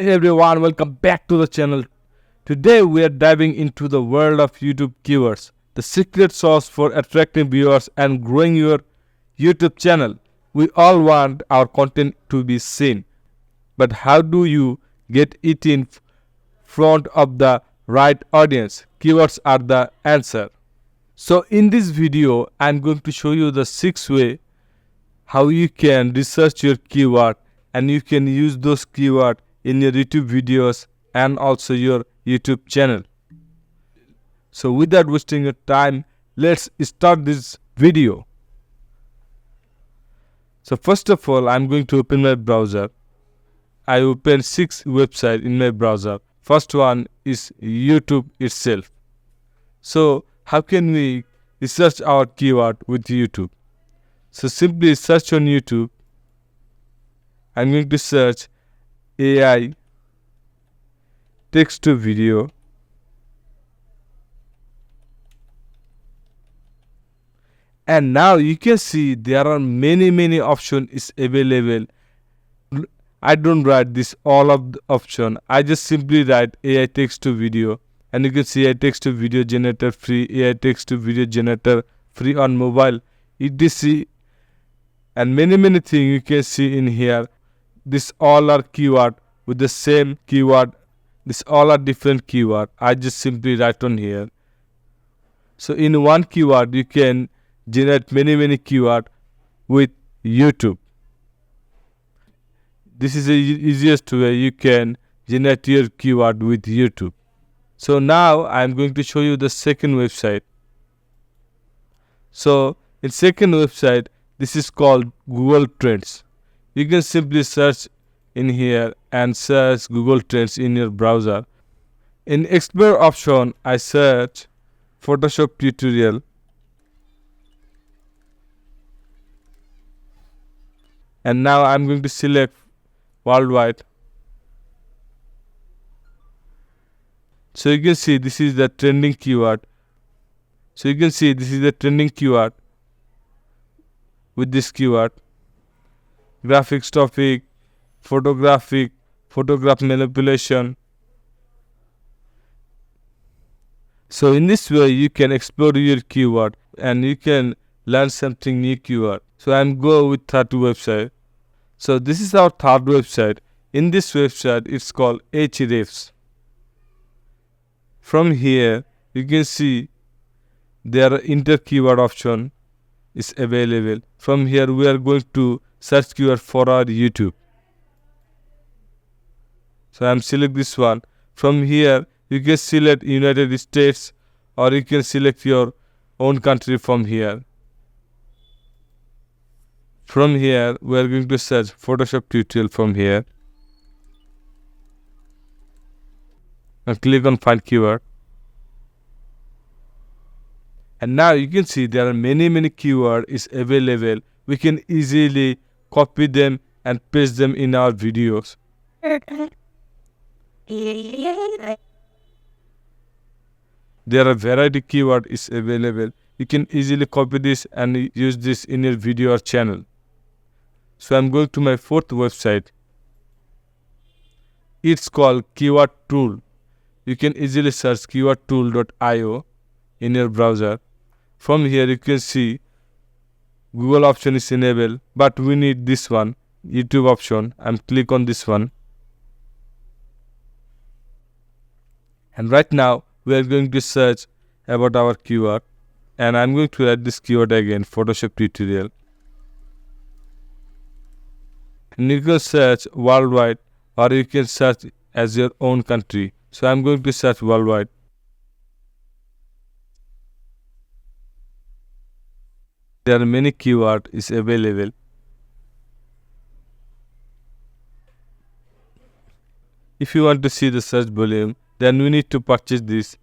Hey everyone, welcome back to the channel. Today we are diving into the world of YouTube keywords, the secret sauce for attracting viewers and growing your YouTube channel. We all want our content to be seen, but how do you get it in front of the right audience? Keywords are the answer. So in this video, I am going to show you the 6 way how you can research your keyword and you can use those keywords in your YouTube videos and also your YouTube channel. So without wasting your time, let's start this video. So first of all, I'm going to open my browser. I open 6 websites in my browser. First one is YouTube itself. So how can we research our keyword with YouTube? So simply search on YouTube. I'm going to search AI text to video, and now you can see there are many options is available. I don't write this all of the option. I just simply write AI text to video, and you can see AI text to video generator free, AI text to video generator free on mobile, etc. And many things you can see in here. This all are keyword with the same keyword. This all are different keyword. I just simply write on here. So in one keyword you can generate many keyword with YouTube. This is the easiest way you can generate your keyword with YouTube. So now I am going to show you the second website. So in second website, this is called Google Trends. You can simply search in here and search Google Trends in your browser. In Explore option, I search Photoshop tutorial. And now I'm going to select worldwide. So you can see this is the trending keyword. So you can see this is the trending keyword with this keyword. Graphics topic, photograph manipulation. So in this way you can explore your keyword and you can learn something new keyword. So I'm go with third website. So this is our third website. In this website it's called Hrefs. From here you can see there are enter keyword option is available. From here we are going to search keyword for our YouTube. So I am select this one. From here you can select United States or you can select your own country from here. From here we are going to search Photoshop tutorial from here. And click on find keyword. And now you can see there are many keywords is available. We can easily copy them and paste them in our videos. There are variety keyword is available. You can easily copy this and use this in your video or channel. So I'm going to my fourth website. It's called Keyword Tool. You can easily search keywordtool.io in your browser. From here you can see Google option is enabled, but we need this one, YouTube option. I'm click on this one. And right now we are going to search about our keyword. And I'm going to write this keyword again, Photoshop tutorial. And you can search worldwide or you can search as your own country. So I'm going to search worldwide. There are many keywords is available. If you want to see the search volume, then we need to purchase this.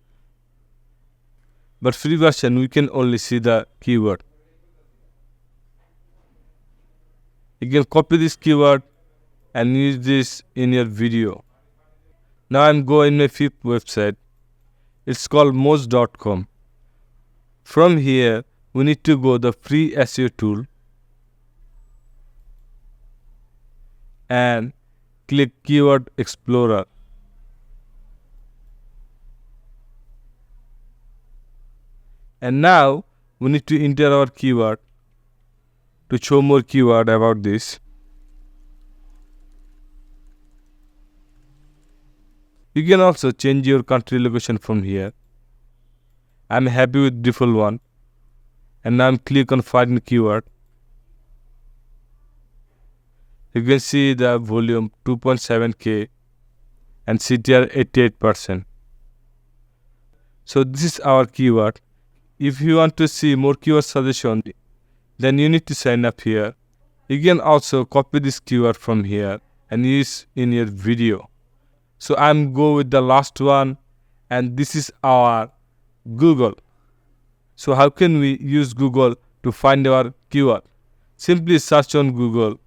But free version we can only see the keyword. You can copy this keyword and use this in your video. Now I'm going my fifth website. It's called moz.com. From here we need to go the free SEO tool, and click Keyword Explorer. And now we need to enter our keyword to show more keyword about this. You can also change your country location from here. I'm happy with default one. And now I'm click on find keyword. You can see the volume 2.7K and CTR 88%. So this is our keyword. If you want to see more keyword suggestion, then you need to sign up here. You can also copy this keyword from here and use in your video. So I'm go with the last one, and this is our Google. So how can we use Google to find our keyword? Simply search on Google.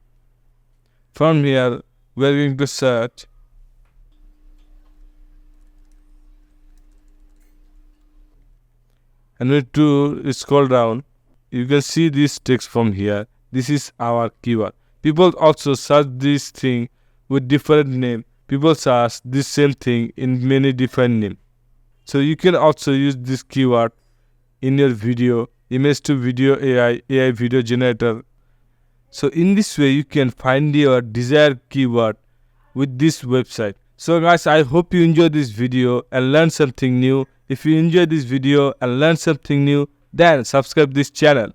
From here, we're going to search and we need to scroll down. You can see this text from here. This is our keyword. People also search this thing with different name. People search this same thing in many different names. So you can also use this keyword in your video, image to video AI video generator. So in this way, you can find your desired keyword with this website. So guys, I hope you enjoyed this video and learned something new. If you enjoyed this video and learned something new, then subscribe this channel.